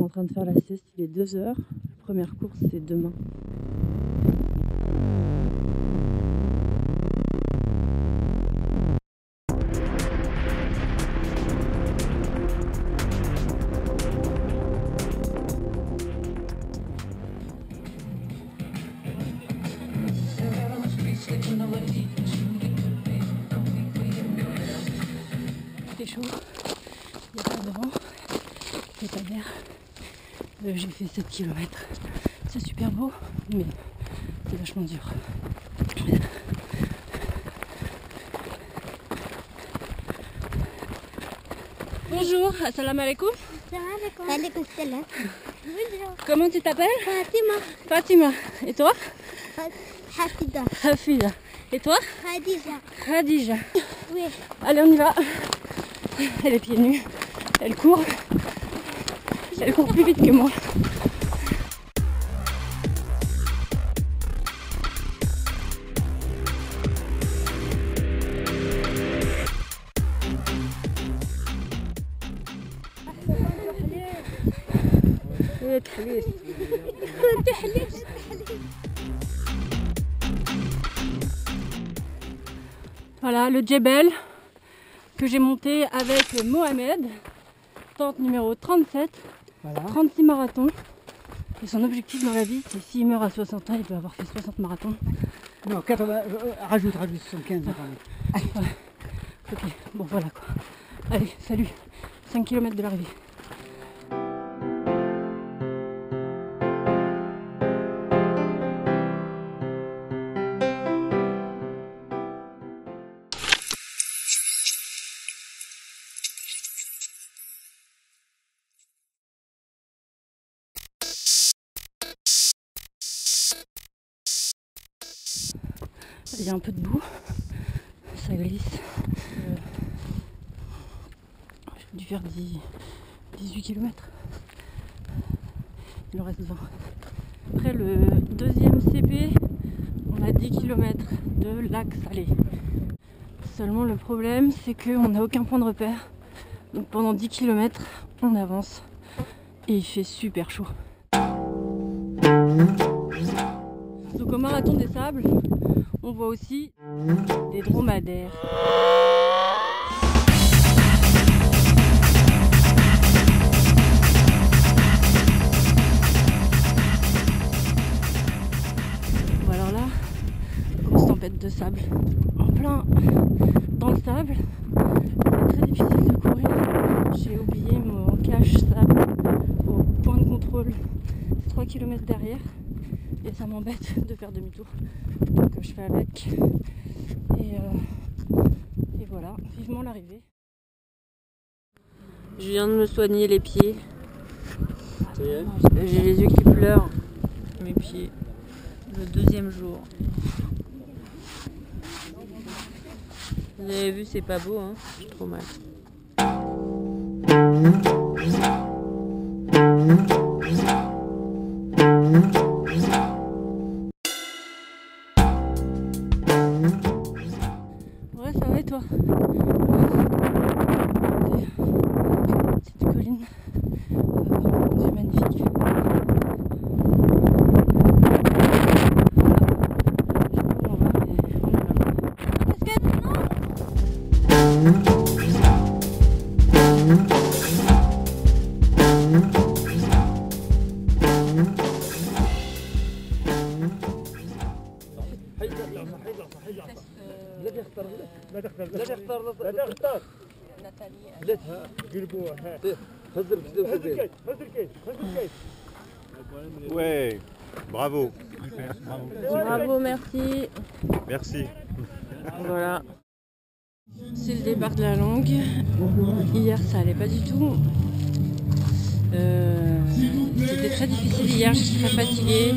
en train de faire la sieste, il est 2 h. La première course c'est demain. C'est chaud, il n'y a pas de vent, il n'y a pas d'air. J'ai fait 7 km. C'est super beau, mais c'est vachement dur. Bonjour, assalamu alaikum. Alaikum salam. Comment tu t'appelles? Fatima. Fatima. Et toi? Hafida. Hafida. Et toi? Khadija. Khadija. Oui. Allez, on y va. Elle est pieds nus. Elle court. Elle court plus vite que moi. Voilà le Djebel que j'ai monté avec Mohamed, tente numéro 37, voilà. 36 marathons. Et son objectif dans la vie, c'est s'il meurt à 60 ans, il peut avoir fait 60 marathons. Non, 80, rajoute 75. Ouais. Ok, bon voilà quoi. Allez, salut, 5 km de l'arrivée. Il y a un peu de boue, ça glisse. J'ai dû faire 18 km. Il en reste 20. Après le deuxième CP, on a 10 km de lac salé. Seulement le problème, c'est qu'on n'a aucun point de repère. Donc pendant 10 km, on avance et il fait super chaud. Donc au marathon des sables, on voit aussi des dromadaires. Bon alors là, grosse tempête de sable, en plein dans le sable. C'est très difficile de courir. J'ai oublié mon cache sable au point de contrôle 3 km derrière. Et ça m'embête de faire demi-tour, donc je fais avec, et voilà, vivement l'arrivée. Je viens de me soigner les pieds, j'ai les yeux qui pleurent, mes pieds, le deuxième jour. Vous avez vu, c'est pas beau, hein, j'ai trop mal. Ouais, ça va et toi? Petite colline, c'est magnifique. Ouais, bravo. Bravo, merci. Merci. Voilà. C'est le départ de la longue. Hier, ça allait pas du tout. C'était très difficile hier, j'étais très fatiguée.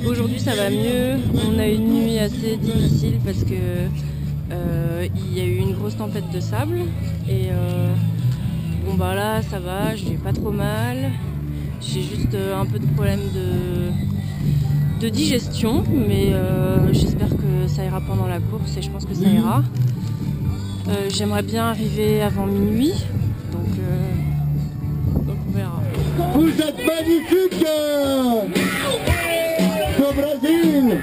Aujourd'hui, ça va mieux. On a eu une nuit assez difficile parce que il y a eu une grosse tempête de sable. Et bon, bah là, ça va, j'ai pas trop mal. J'ai juste un peu de problème de digestion, mais j'espère que ça ira pendant la course et je pense que ça ira. J'aimerais bien arriver avant minuit, donc on verra. Vous êtes magnifiques au Brésil.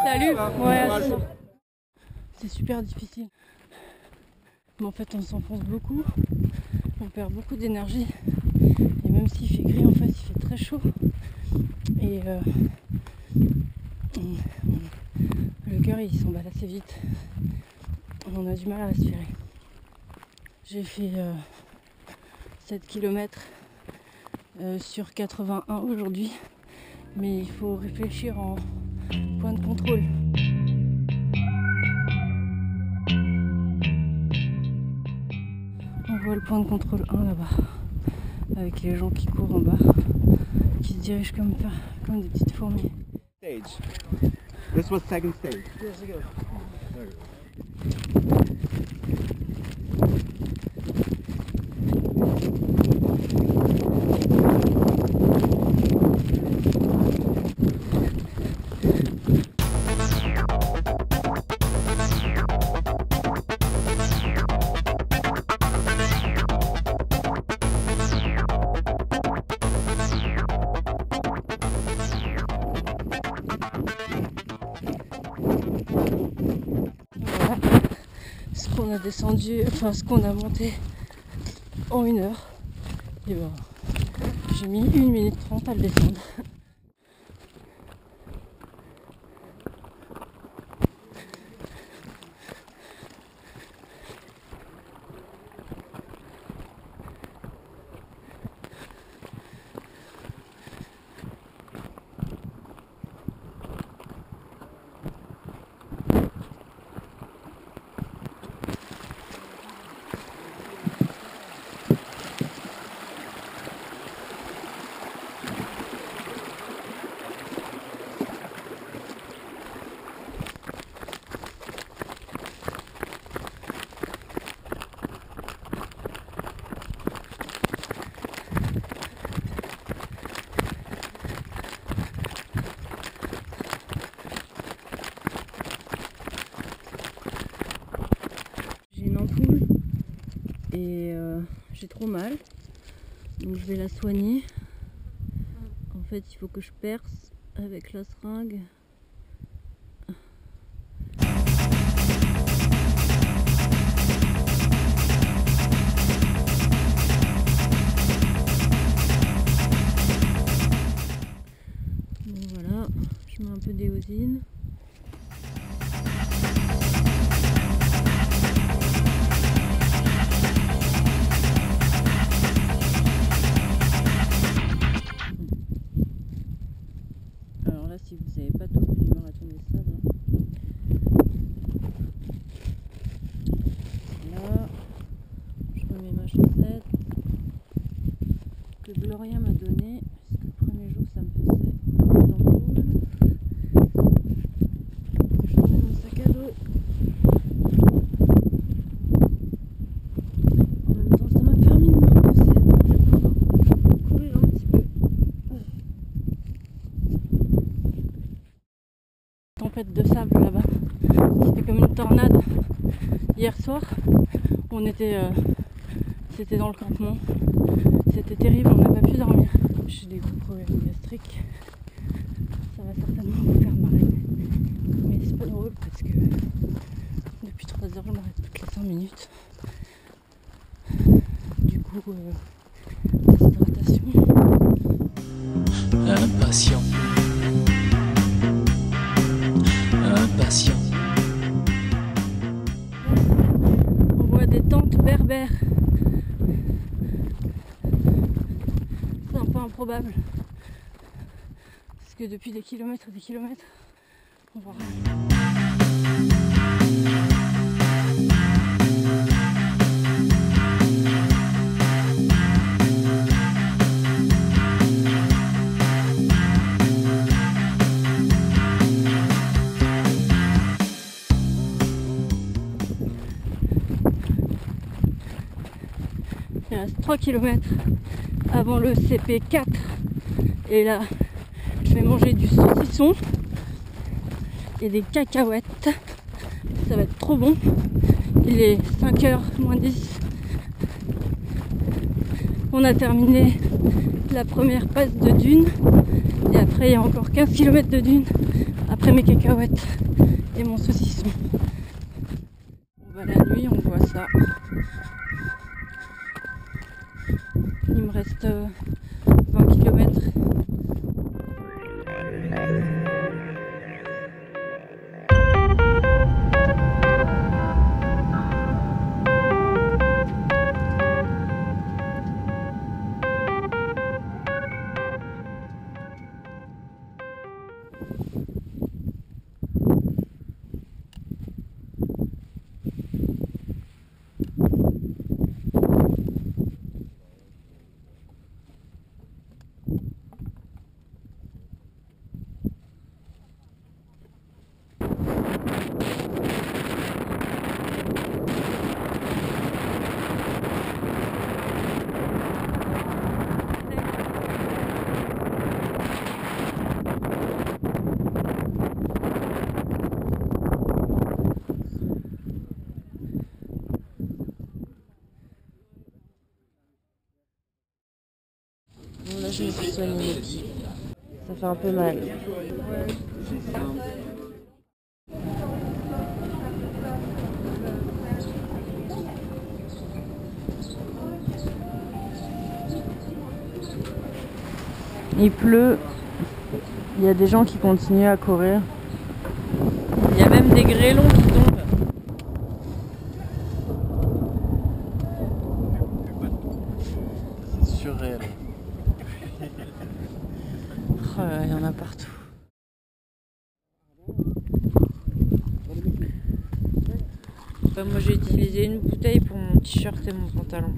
Salut. Ouais, c'est super difficile. Mais en fait, on s'enfonce beaucoup. On perd beaucoup d'énergie. Et même s'il fait gris, en fait, il fait très chaud. Et le cœur, il s'emballe assez vite. On a du mal à respirer. J'ai fait 7 km sur 81 aujourd'hui. Mais il faut réfléchir en point de contrôle. On voit le point de contrôle 1 là-bas, avec les gens qui courent en bas, qui se dirigent comme des petites fourmis. Stage. This was second stage. Years ago. Voilà ce qu'on a descendu, enfin ce qu'on a monté en 1 heure. Et ben, j'ai mis 1 minute 30 à le descendre. Et j'ai trop mal, donc je vais la soigner. En fait, il faut que je perce avec la seringue. Donc voilà, je mets un peu d'éosine. Si vous n'avez pas tout vu du marathon des sables, là je remets ma chaussette que Gloria m'a donnée parce que le premier jour ça me faisait un peu dans le boule. Je remets mon sac à dos. En même temps ça m'a permis de me reposer, donc je vais pouvoir courir un petit peu. Tempête de sable là-bas, c'était comme une tornade. Hier soir, c'était dans le campement, c'était terrible, on n'a pas pu dormir. J'ai des gros problèmes gastriques, ça va certainement me faire marrer, mais c'est pas drôle parce que depuis 3 heures je m'arrête toutes les 5 minutes. Du coup, déshydratation. Impatient. Impatient. On voit des tentes berbères. C'est un peu improbable. Parce que depuis des kilomètres et des kilomètres, on voit rien. Il reste 3 km avant le CP4 et là je vais manger du saucisson et des cacahuètes, ça va être trop bon. Il est 5h moins 10 On a terminé la première passe de dune et après il y a encore 15 km de dune après mes cacahuètes et mon saucisson. On va la nuit, on voit ça. Il me reste 20 km. Bon, là je me suis soigné les pieds. Ça fait un peu mal. Il pleut. Il y a des gens qui continuent à courir. Il y a même des grêlons qui tombent. C'est surréel. Oh, il y en a partout. Moi j'ai utilisé une bouteille pour mon t-shirt et mon pantalon.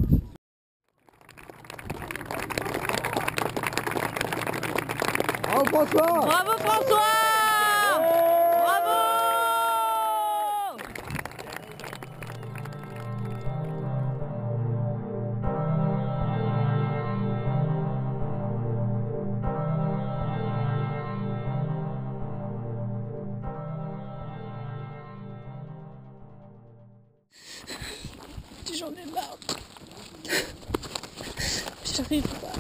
Bravo François! Bravo François! Bravo! J'en ai marre. J'arrive pas.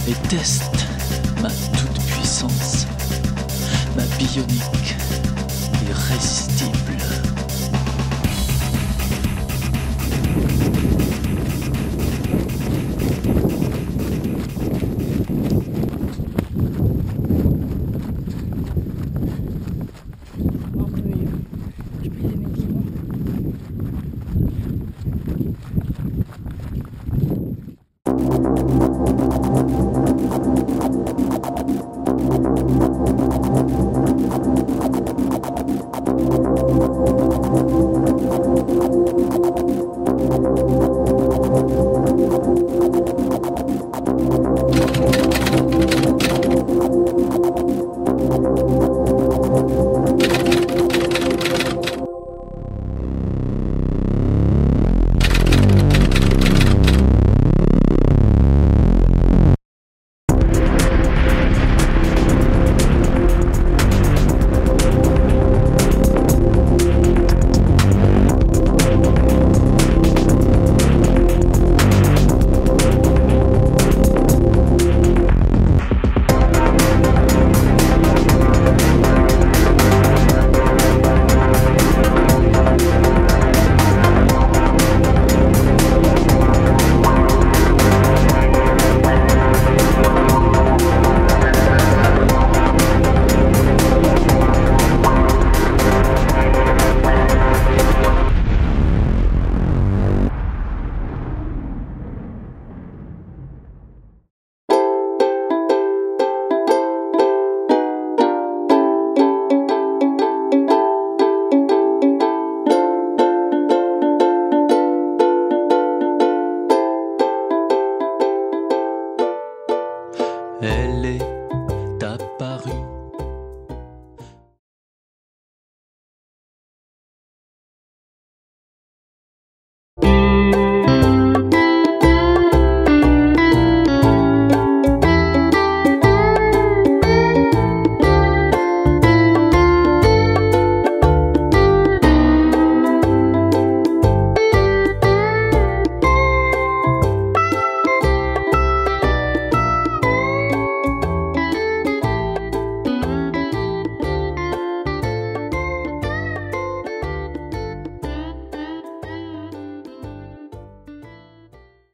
Et teste ma toute-puissance, ma bionique irrésistible.